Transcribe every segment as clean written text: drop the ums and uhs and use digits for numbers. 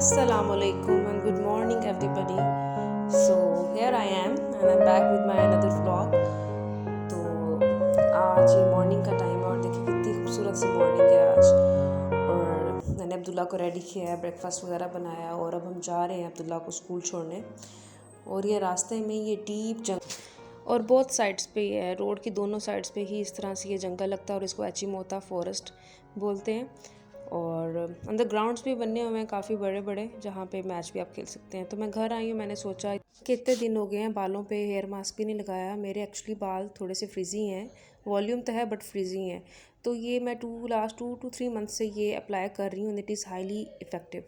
Assalamu alaikum and good morning everybody. So here I am and I'm back with my another vlog. तो आज ये morning का time है और देखिए कितनी खूबसूरत सी मॉर्निंग है आज। और मैंने अब्दुल्ला को रेडी किया है, ब्रेकफास्ट वगैरह बनाया और अब हम जा रहे हैं अब्दुल्ला को स्कूल छोड़ने। और ये रास्ते में ये डीप जंगल और बहुत साइड्स पे ही है, रोड की दोनों साइड्स पे ही इस तरह से ये जंगल लगता है और इसको एचिमोता फॉरेस्ट बोलते हैं। और अंदर ग्राउंड्स भी बने हुए हैं काफ़ी बड़े बड़े, जहाँ पे मैच भी आप खेल सकते हैं। तो मैं घर आई हूँ, मैंने सोचा कि इतने दिन हो गए हैं बालों पे हेयर मास्क भी नहीं लगाया। मेरे एक्चुअली बाल थोड़े से फ्रिजी हैं, वॉल्यूम तो है बट फ्रिजी हैं। तो ये मैं लास्ट 2 to 3 मंथ से ये अप्लाई कर रही हूँ and it is highly effective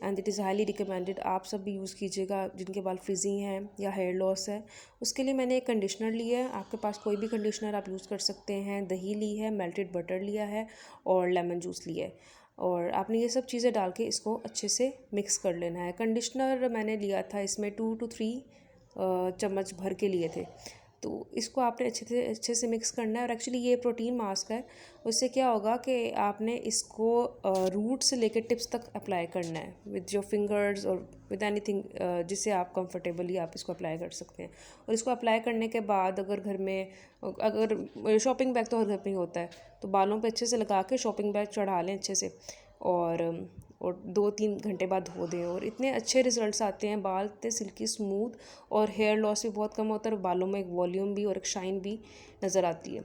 and it is highly recommended. आप सब भी यूज़ कीजिएगा जिनके बाल फ्रिजी हैं या हेयर लॉस है। उसके लिए मैंने एक कंडीशनर लिया है, आपके पास कोई भी कंडीशनर आप यूज़ कर सकते हैं। दही ली है, मेल्टेड बटर लिया है और लेमन जूस लिया है। और आपने ये सब चीज़ें डाल के इसको अच्छे से मिक्स कर लेना है। कंडीशनर मैंने लिया था, इसमें 2 to 3 चम्मच भर के लिए थे। तो इसको आपने अच्छे से मिक्स करना है। और एक्चुअली ये प्रोटीन मास्क है, उससे क्या होगा कि आपने इसको रूट से लेकर टिप्स तक अप्लाई करना है विद योर फिंगर्स और विद एनीथिंग जिससे आप कंफर्टेबली आप इसको अप्लाई कर सकते हैं। और इसको अप्लाई करने के बाद अगर घर में अगर शॉपिंग बैग तो हर घर पे ही होता है, तो बालों पे अच्छे से लगा के शॉपिंग बैग चढ़ा लें अच्छे से और 2-3 घंटे बाद धो दें। और इतने अच्छे रिजल्ट्स आते हैं, बाल इतने सिल्की स्मूथ और हेयर लॉस भी बहुत कम होता है और बालों में एक वॉल्यूम भी और एक शाइन भी नज़र आती है।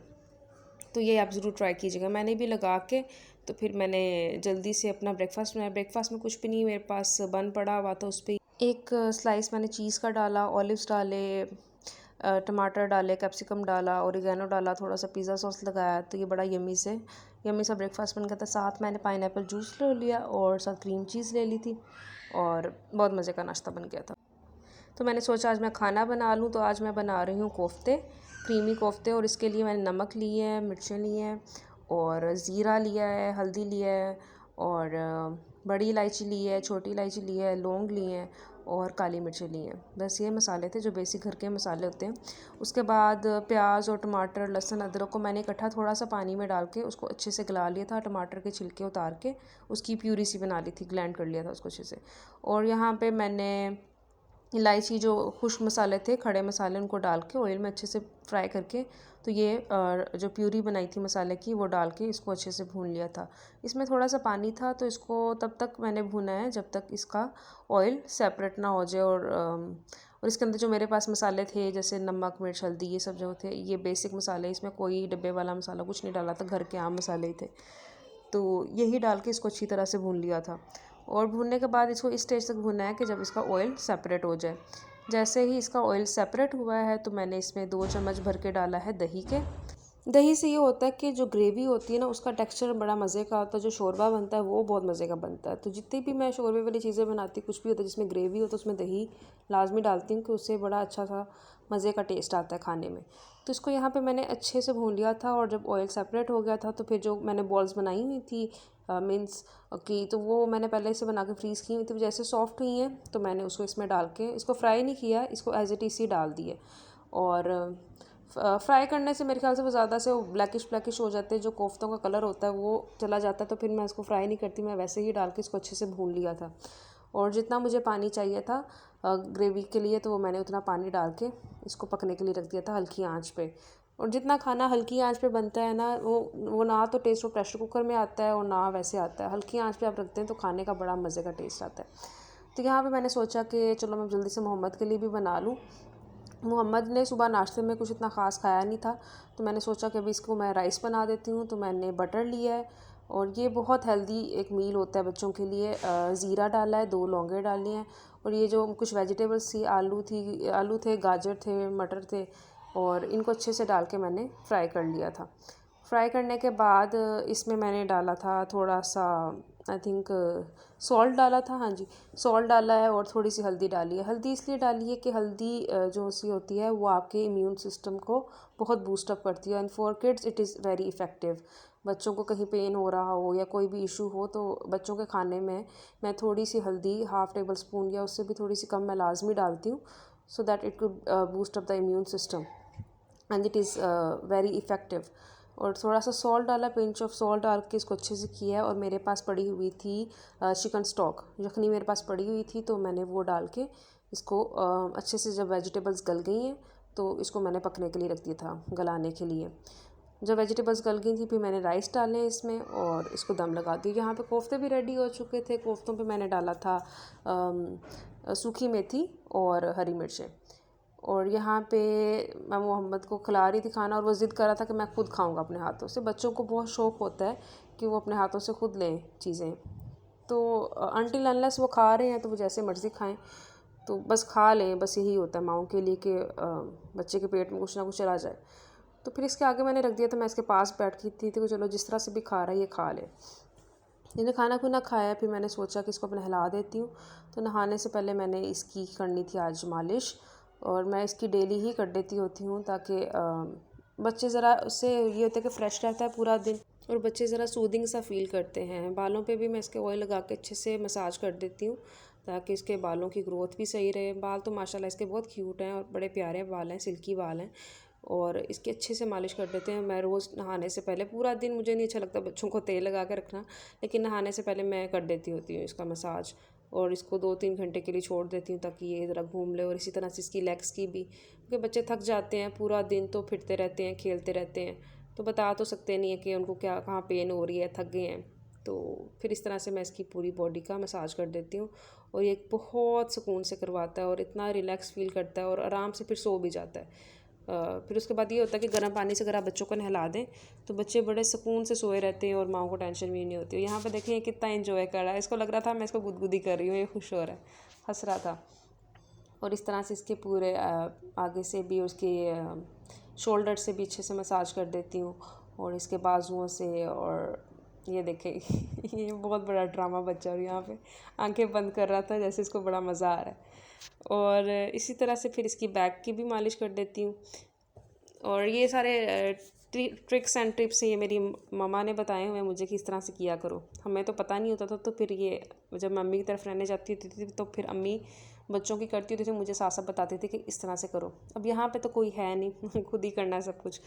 तो ये आप ज़रूर ट्राई कीजिएगा। मैंने भी लगा के तो फिर मैंने जल्दी से अपना ब्रेकफास्ट बनाया। ब्रेकफास्ट में कुछ भी नहीं, मेरे पास बन पड़ा हुआ था, उस पर एक स्लाइस मैंने चीज़ का डाला, ऑलिव्स डाले, टमाटर डाले, कैप्सिकम डाला, ओरिगेनो डाला, थोड़ा सा पिज़्ज़ा सॉस लगाया। तो ये बड़ा यम्मी सा ब्रेकफास्ट बन गया था। साथ मैंने पाइनएप्पल जूस ले लिया और साथ क्रीम चीज़ ले ली थी और बहुत मज़े का नाश्ता बन गया था। तो मैंने सोचा आज मैं खाना बना लूँ, तो आज मैं बना रही हूँ कोफ्ते, क्रीमी कोफ्ते। और इसके लिए मैंने नमक लिए है, मिर्चें ली हैं और ज़ीरा लिया है, हल्दी लिया है और बड़ी इलायची ली है, छोटी इलायची ली है, लौंग लिए हैं और काली मिर्चें ली हैं। बस ये मसाले थे जो बेसिक घर के मसाले होते हैं। उसके बाद प्याज और टमाटर, लहसुन, अदरक को मैंने इकट्ठा थोड़ा सा पानी में डाल के उसको अच्छे से गला लिया था। टमाटर के छिलके उतार के उसकी प्यूरी सी बना ली थी, ग्लैंड कर लिया था उसको अच्छे से। और यहाँ पे मैंने इलायची, जो खुश्क मसाले थे, खड़े मसाले, उनको डाल के ऑयल में अच्छे से फ्राई करके तो ये जो प्यूरी बनाई थी मसाले की वो डाल के इसको अच्छे से भून लिया था। इसमें थोड़ा सा पानी था, तो इसको तब तक मैंने भूना है जब तक इसका ऑयल सेपरेट ना हो जाए। और इसके अंदर जो मेरे पास मसाले थे जैसे नमक, मिर्च, हल्दी, ये सब जो थे ये बेसिक मसाले, इसमें कोई डब्बे वाला मसाला कुछ नहीं डाला था, घर के आम मसाले ही थे। तो यही डाल के इसको अच्छी तरह से भून लिया था। और भूनने के बाद इसको इस स्टेज तक भूनना है कि जब इसका ऑयल सेपरेट हो जाए। जैसे ही इसका ऑयल सेपरेट हुआ है तो मैंने इसमें 2 चम्मच भर के डाला है दही के। दही से ये होता है कि जो ग्रेवी होती है ना, उसका टेक्सचर बड़ा मज़े का होता है। जो शोरबा बनता है वो बहुत मज़े का बनता है। तो जितनी भी मैं शोरबे वाली चीज़ें बनाती, कुछ भी होता है जिसमें ग्रेवी हो, तो उसमें दही लाजमी डालती हूँ कि उससे बड़ा अच्छा सा मज़े का टेस्ट आता है खाने में। तो इसको यहाँ पे मैंने अच्छे से भून लिया था। और जब ऑयल सेपरेट हो गया था तो फिर जो मैंने बॉल्स बनाई हुई थी मीन्स की, तो वो मैंने पहले से बना के फ्रीज़ की हुई थी। जैसे सॉफ्ट हुई हैं तो मैंने उसको इसमें डाल के, इसको फ्राई नहीं किया, इसको एज इट इज़ ही डाल दिए। और फ्राई करने से मेरे ख्याल से वो ज़्यादा से वो ब्लैकिश हो जाते हैं, जो कोफ्तों का कलर होता है वो चला जाता है। तो फिर मैं इसको फ्राई नहीं करती, मैं वैसे ही डाल के इसको अच्छे से भून लिया था। और जितना मुझे पानी चाहिए था ग्रेवी के लिए, तो वो मैंने उतना पानी डाल के इसको पकने के लिए रख दिया था हल्की आंच पे। और जितना खाना हल्की आंच पे बनता है ना, वो ना तो टेस्ट वो प्रेशर कुकर में आता है और ना वैसे आता है। हल्की आंच पे आप रखते हैं तो खाने का बड़ा मज़े का टेस्ट आता है। तो यहाँ पे मैंने सोचा कि चलो मैं जल्दी से मोहम्मद के लिए भी बना लूँ। मोहम्मद ने सुबह नाश्ते में कुछ इतना ख़ास खाया नहीं था, तो मैंने सोचा कि अभी इसको मैं राइस बना देती हूँ। तो मैंने बटर लिया है और ये बहुत हेल्दी एक मील होता है बच्चों के लिए। ज़ीरा डाला है, 2 लौंगे डाली हैं और ये जो कुछ वेजिटेबल्स थी, आलू थे, गाजर थे, मटर थे, और इनको अच्छे से डाल के मैंने फ्राई कर लिया था। फ्राई करने के बाद इसमें मैंने डाला था थोड़ा सा, आई थिंक सॉल्ट डाला था, हाँ जी, सॉल्ट डाला है और थोड़ी सी हल्दी डाली है। हल्दी इसलिए डाली है कि हल्दी जो सी होती है वो आपके इम्यून सिस्टम को बहुत बूस्ट अप करती है and for kids it is very effective. बच्चों को कहीं पेन हो रहा हो या कोई भी इशू हो तो बच्चों के खाने में मैं थोड़ी सी हल्दी, हाफ़ टेबल स्पून या उससे भी थोड़ी सी कम मैं लाजमी डालती हूँ, so that it could boost up the immune system and it is very effective. और थोड़ा सा सॉल्ट डाला, पिंच ऑफ सॉल्ट डाल के इसको अच्छे से किया है। और मेरे पास पड़ी हुई थी चिकन स्टॉक, यखनी मेरे पास पड़ी हुई थी, तो मैंने वो डाल के इसको अच्छे से, जब वेजिटेबल्स गल गई हैं तो इसको मैंने पकने के लिए रख दिया था, गलाने के लिए। जब वेजिटेबल्स गल गई थी फिर मैंने राइस डाले इसमें और इसको दम लगा दी। यहाँ पे कोफ्ते भी रेडी हो चुके थे। कोफ्तों पे मैंने डाला था सूखी मेथी और हरी मिर्चें। और यहाँ पे मैं मोहम्मद को खिला रही थी खाना और वो ज़िद कर रहा था कि मैं खुद खाऊंगा अपने हाथों से। बच्चों को बहुत शौक़ होता है कि वो अपने हाथों से खुद लें चीज़ें, तो अनटिल अनलेस वो खा रहे हैं तो वो जैसे मर्ज़ी खाएं, तो बस खा लें, बस यही होता है माँओं के लिए कि बच्चे के पेट में कुछ ना कुछ चला जाए। तो फिर इसके आगे मैंने रख दिया था, मैं इसके पास बैठ गई थी, तो चलो जिस तरह से भी खा रहा है ये खा ले। मैंने खाना खुना खाया, फिर मैंने सोचा कि इसको अपने नहला देती हूँ। तो नहाने से पहले मैंने इसकी करनी थी आज मालिश, और मैं इसकी डेली ही कर देती होती हूँ ताकि बच्चे ज़रा, उससे ये होता है कि फ़्रेश रहता है पूरा दिन और बच्चे ज़रा सूदिंग सा फ़ील करते हैं। बालों पे भी मैं इसके ऑयल लगा के अच्छे से मसाज कर देती हूँ ताकि इसके बालों की ग्रोथ भी सही रहे। बाल तो माशाल्लाह इसके बहुत क्यूट हैं और बड़े प्यारे बाल हैं, सिल्की बाल हैं, और इसकी अच्छे से मालिश कर देते हैं। मैं रोज़ नहाने से पहले, पूरा दिन मुझे नहीं अच्छा लगता बच्चों को तेल लगा के रखना, लेकिन नहाने से पहले मैं कर देती होती हूँ इसका मसाज, और इसको 2-3 घंटे के लिए छोड़ देती हूँ ताकि ये ज़रा घूम ले। और इसी तरह से इसकी लेग्स की भी, क्योंकि बच्चे थक जाते हैं पूरा दिन, तो फिरते रहते हैं, खेलते रहते हैं, तो बता तो सकते नहीं है कि उनको क्या कहाँ पेन हो रही है, थक गए हैं। तो फिर इस तरह से मैं इसकी पूरी बॉडी का मसाज कर देती हूँ, और ये बहुत सुकून से करवाता है और इतना रिलैक्स फील करता है और आराम से फिर सो भी जाता है। फिर उसके बाद ये होता है कि गर्म पानी से अगर आप बच्चों को नहला दें तो बच्चे बड़े सुकून से सोए रहते हैं और माँ को टेंशन भी नहीं होती है। यहाँ पे देखें ये कितना एंजॉय कर रहा है, इसको लग रहा था मैं इसको गुदगुदी कर रही हूँ, ये खुश हो रहा है, हंस रहा था। और इस तरह से इसके पूरे आगे से भी, उसके शोल्डर से भी अच्छे से मसाज कर देती हूँ, और इसके बाजुओं से। और ये देखें ये बहुत बड़ा ड्रामा बच्चा, और यहाँ पे आंखें बंद कर रहा था जैसे इसको बड़ा मज़ा आ रहा है। और इसी तरह से फिर इसकी बैक की भी मालिश कर देती हूँ। और ये सारे ट्रिक्स एंड टिप्स ये मेरी मम्मा ने बताए हुए मुझे कि इस तरह से किया करो, हमें तो पता नहीं होता था। तो फिर ये जब मम्मी की तरफ रहने जाती होती थी तो फिर अम्मी बच्चों की करती होती थी, मुझे साथ साथ बताती थी कि इस तरह से करो। अब यहाँ पे तो कोई है नहीं खुद ही करना है सब कुछ,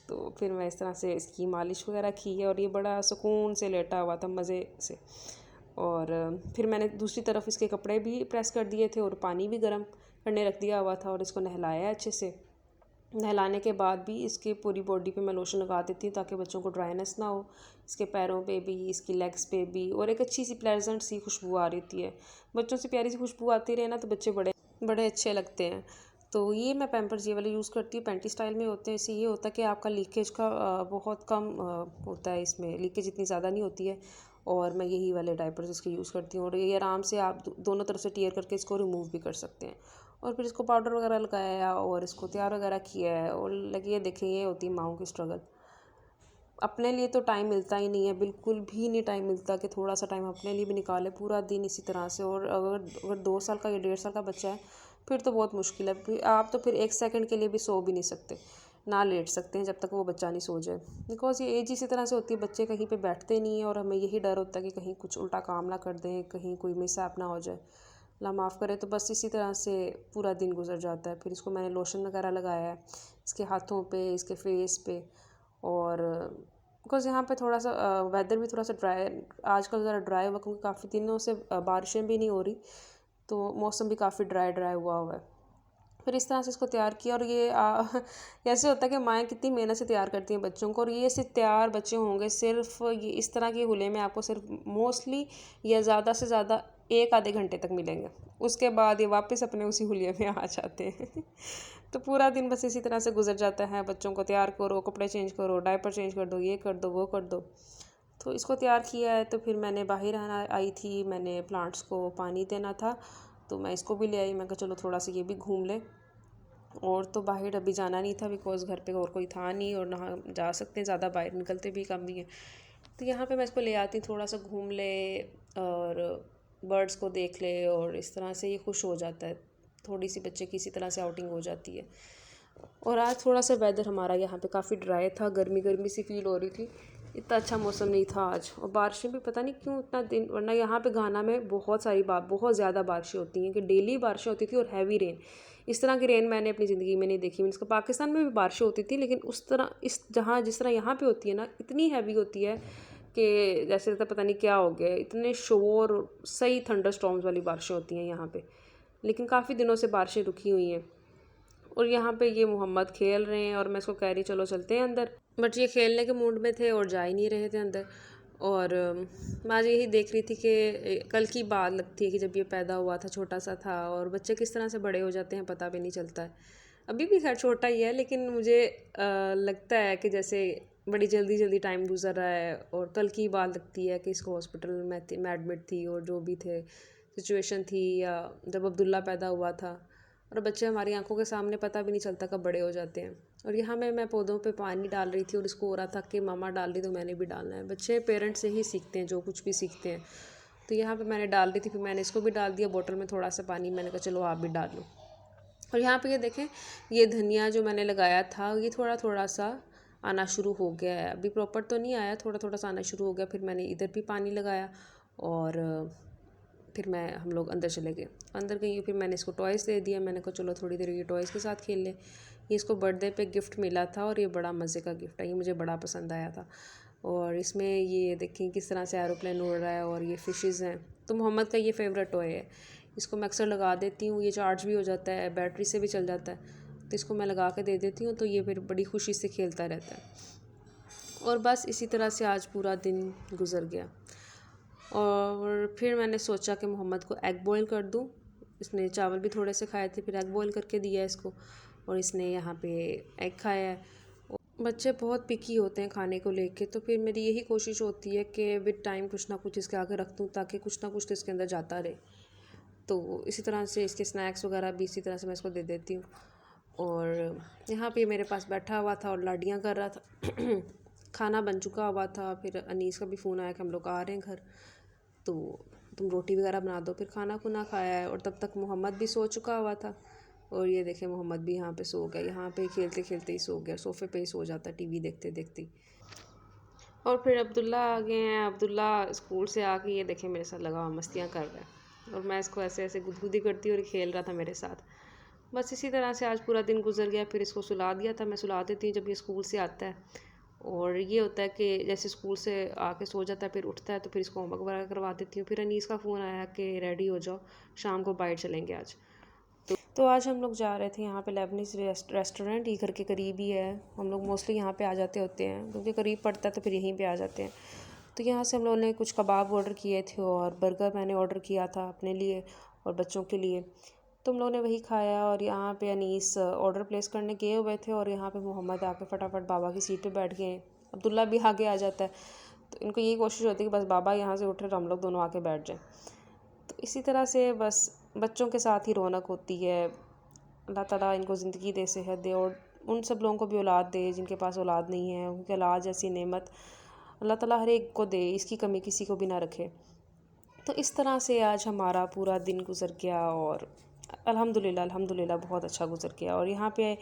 तो फिर मैं इस तरह से इसकी मालिश वगैरह की है। और ये बड़ा सुकून से लेटा हुआ था मज़े से। और फिर मैंने दूसरी तरफ इसके कपड़े भी प्रेस कर दिए थे और पानी भी गर्म करने रख दिया हुआ था, और इसको नहलाया अच्छे से। नहलाने के बाद भी इसकी पूरी बॉडी पे मैं लोशन लगा देती हूँ ताकि बच्चों को ड्राइनेस ना हो, इसके पैरों पे भी, इसकी लेग्स पे भी। और एक अच्छी सी प्लेजेंट सी खुशबू आ रही है, बच्चों से प्यारी सी खुशबू आती रहे ना तो बच्चे बड़े बड़े अच्छे लगते हैं। तो ये मैं पैम्पर्स ये वाले यूज़ करती हूँ, पैंटी स्टाइल में होते हैं। इससे ये होता है कि आपका लीकेज का बहुत कम होता है, इसमें लीकेज इतनी ज़्यादा नहीं होती है। और मैं यही वाले डायपर्स इसके यूज़ करती हूँ, और ये आराम से आप दोनों तरफ से टीयर करके इसको रिमूव भी कर सकते हैं। और फिर इसको पाउडर वगैरह लगाया और इसको तैयार वगैरह किया है। और लगी देखें, ये होती है माँओं की स्ट्रगल। अपने लिए तो टाइम मिलता ही नहीं है, बिल्कुल भी नहीं टाइम मिलता कि थोड़ा सा टाइम अपने लिए भी निकाले, पूरा दिन इसी तरह से। और अगर 2 साल का या 1.5 साल का बच्चा है फिर तो बहुत मुश्किल है। फिर आप तो फिर 1 सेकंड के लिए भी सो भी नहीं सकते, ना लेट सकते हैं जब तक वो बच्चा नहीं सो जाए। बिकॉज ये एज इसी तरह से होती है, बच्चे कहीं पे बैठते नहीं हैं, और हमें यही डर होता है कि कहीं कुछ उल्टा काम ना कर दें, कहीं कोई मिसहैप ना हो जाए, अल्लाह माफ़ करे। तो बस इसी तरह से पूरा दिन गुजर जाता है। फिर इसको मैंने लोशन वगैरह लगाया है इसके हाथों पे, इसके फेस पे। और बिकॉज़ यहाँ पे थोड़ा सा वेदर भी थोड़ा सा ड्राई आजकल ज़रा ड्राई हुआ, क्योंकि काफ़ी दिनों से बारिशें भी नहीं हो रही, तो मौसम भी काफ़ी ड्राई ड्राई हुआ है। फिर इस तरह से इसको तैयार किया। और ये ऐसे होता है कि माएँ कितनी मेहनत से तैयार करती हैं बच्चों को, और ये सिर्फ तैयार बच्चे होंगे सिर्फ ये इस तरह के हुले में आपको सिर्फ मोस्टली या ज़्यादा से ज़्यादा 1 आधे घंटे तक मिलेंगे। उसके बाद ये वापस अपने उसी हुलिये में आ जाते हैं तो पूरा दिन बस इसी तरह से गुजर जाता है, बच्चों को तैयार करो, कपड़े चेंज करो, डायपर चेंज कर दो, ये कर दो, वो कर दो। तो इसको तैयार किया है, तो फिर मैंने बाहर आई थी, मैंने प्लांट्स को पानी देना था, तो मैं इसको भी ले आई। मैं कहा चलो थोड़ा सा ये भी घूम ले। और तो बाहर अभी जाना नहीं था बिकॉज़ घर पे और कोई था नहीं, और ना जा सकते हैं ज़्यादा, बाहर निकलते भी कम भी हैं। तो यहाँ पे मैं इसको ले आती, थोड़ा सा घूम ले और बर्ड्स को देख ले, और इस तरह से ये खुश हो जाता है। थोड़ी सी बच्चे की इसी तरह से आउटिंग हो जाती है। और आज थोड़ा सा वेदर हमारा यहाँ पे काफ़ी ड्राई था, गर्मी गर्मी सी फील हो रही थी, इतना अच्छा मौसम नहीं था आज। और बारिशें भी पता नहीं क्यों इतना दिन, वरना यहाँ पे घाना में बहुत ज़्यादा बारिशें होती हैं कि डेली बारिशें होती थी और हैवी रेन। इस तरह की रेन मैंने अपनी ज़िंदगी में नहीं देखी। मीन्स का पाकिस्तान में भी बारिशें होती थी, लेकिन उस तरह जिस तरह यहाँ पे होती है ना, इतनी हैवी होती है कि जैसे लगता पता नहीं क्या हो गया, इतने शोर, सही थंडर स्टॉर्म्स वाली बारिशें होती हैं यहाँ पे। लेकिन काफ़ी दिनों से बारिशें रुकी हुई हैं। और यहाँ पे ये मोहम्मद खेल रहे हैं और मैं इसको कह रही चलो चलते हैं अंदर, बट ये खेलने के मूड में थे और जा ही नहीं रहे थे अंदर। और मैं आज यही देख रही थी कि कल की बात लगती है कि जब ये पैदा हुआ था छोटा सा था, और बच्चे किस तरह से बड़े हो जाते हैं पता भी नहीं चलता है। अभी भी खैर छोटा ही है, लेकिन मुझे लगता है कि जैसे बड़ी जल्दी जल्दी टाइम गुजर रहा है। और कल की बात लगती है कि इसको हॉस्पिटल में एडमिट थी और जो भी थे सिचुएशन थी, या जब अब्दुल्ला पैदा हुआ था। और बच्चे हमारी आंखों के सामने पता भी नहीं चलता कब बड़े हो जाते हैं। और यहाँ मैं पौधों पे पानी डाल रही थी और इसको हो रहा था कि मामा डाल रही तो मैंने भी डालना है। बच्चे पेरेंट्स से ही सीखते हैं, जो कुछ भी सीखते हैं। तो यहाँ पे मैंने डाल रही थी, फिर मैंने इसको भी डाल दिया बोतल में थोड़ा सा पानी। मैंने कहा चलो आप भी डाल लो। और यहाँ पे ये देखें, ये धनिया जो मैंने लगाया था ये थोड़ा थोड़ा सा आना शुरू हो गया है। अभी प्रॉपर तो नहीं आया, थोड़ा थोड़ा सा आना शुरू हो गया। फिर मैंने इधर भी पानी लगाया और फिर हम लोग अंदर चले गए। अंदर गई फिर मैंने इसको टॉयज़ दे दिया। मैंने कहा चलो थोड़ी देर ये टॉयज़ के साथ खेल ले। ये इसको बर्थडे पे गिफ्ट मिला था और ये बड़ा मज़े का गिफ्ट है, ये मुझे बड़ा पसंद आया था। और इसमें ये देखें किस तरह से एरोप्लेन उड़ रहा है और ये फ़िशेज़ हैं। तो मोहम्मद का ये फेवरेट टॉय है, इसको मैं अक्सर लगा देती हूँ। ये चार्ज भी हो जाता है, बैटरी से भी चल जाता है, तो इसको मैं लगा के दे देती हूँ, तो ये फिर बड़ी खुशी से खेलता रहता है। और बस इसी तरह से आज पूरा दिन गुज़र गया। और फिर मैंने सोचा कि मोहम्मद को एग बॉयल कर दूँ। इसने चावल भी थोड़े से खाए थे, फिर एग बॉयल करके दिया इसको और इसने यहाँ पे एग खाया है। बच्चे बहुत पिकी होते हैं खाने को लेके, तो फिर मेरी यही कोशिश होती है कि विद टाइम कुछ ना कुछ इसके आगे रख दूँ, ताकि कुछ ना कुछ तो इसके अंदर जाता रहे। तो इसी तरह से इसके स्नैक्स वगैरह भी इसी तरह से मैं इसको दे देती हूँ। और यहाँ पे मेरे पास बैठा हुआ था और लाडियाँ कर रहा था। खाना बन चुका हुआ था, फिर अनीस का भी फ़ोन आया कि हम लोग आ रहे हैं घर, तो तुम रोटी वगैरह बना दो। फिर खाना खुना खाया है और तब तक मोहम्मद भी सो चुका हुआ था। और ये देखें मोहम्मद भी यहाँ पे सो गया, यहाँ पे खेलते खेलते ही सो गया, सोफ़े पे ही सो जाता टीवी देखते देखते। और फिर अब्दुल्ला आ गए हैं। अब्दुल्ला स्कूल से आके ये देखें मेरे साथ लगा हुआ मस्तियाँ कर रहा है, और मैं इसको ऐसे ऐसे गुदगुदी करती और खेल रहा था मेरे साथ। बस इसी तरह से आज पूरा दिन गुजर गया। फिर इसको सुला दिया था, मैं सुला देती हूँ जब ये स्कूल से आता है। और ये होता है कि जैसे स्कूल से आके सो जाता है, फिर उठता है तो फिर इसको होमवर्क वगैरह करवा देती हूँ। फिर अनीस का फ़ोन आया कि रेडी हो जाओ, शाम को बाहर चलेंगे आज। तो आज हम लोग जा रहे थे यहाँ पे लेबनीज़ रेस्टोरेंट, ये घर के करीब ही है। हम लोग मोस्टली यहाँ पे आ जाते होते हैं क्योंकि करीब पड़ता है, तो फिर यहीं पे आ जाते हैं। तो यहाँ से हम लोगों ने कुछ कबाब ऑर्डर किए थे और बर्गर मैंने ऑर्डर किया था अपने लिए और बच्चों के लिए, तो हम लोगों ने वही खाया। और यहाँ पे अनीस ऑर्डर प्लेस करने गए हुए थे और यहाँ पे मोहम्मद आके फटाफट बाबा की सीट पे बैठ गए। अब्दुल्ला भी आगे आ जाता है, तो इनको यही कोशिश होती है कि बस बाबा यहाँ से उठे तो हम लोग दोनों आके बैठ जाएं। तो इसी तरह से बस बच्चों के साथ ही रौनक होती है। अल्लाह ताला इनको ज़िंदगी दे, सेहत दे, और उन सब लोगों को भी औलाद दे जिनके पास औलाद नहीं है, उनके औलाद जैसी नेमत अल्लाह ताला हर एक को दे, इसकी कमी किसी को भी ना रखे। तो इस तरह से आज हमारा पूरा दिन गुज़र गया और अल्हम्दुलिल्लाह अल्हम्दुलिल्लाह बहुत अच्छा गुज़र गया। और यहाँ पे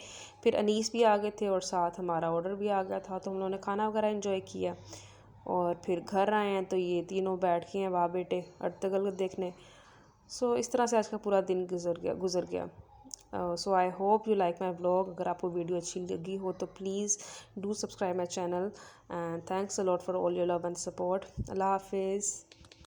फिर अनीस भी आ गए थे और साथ हमारा ऑर्डर भी आ गया था, तो हम लोगों ने खाना वगैरह एंजॉय किया। और फिर घर आए हैं तो ये तीनों बैठ गए हैं बाप बेटे अर्तुगरुल देखने। सो इस तरह से आज का पूरा दिन गुज़र गया। So I hope you like my vlog. अगर आपको वीडियो अच्छी लगी हो तो please do subscribe my channel, and thanks a lot for all your love and support. Allah हाफिज़।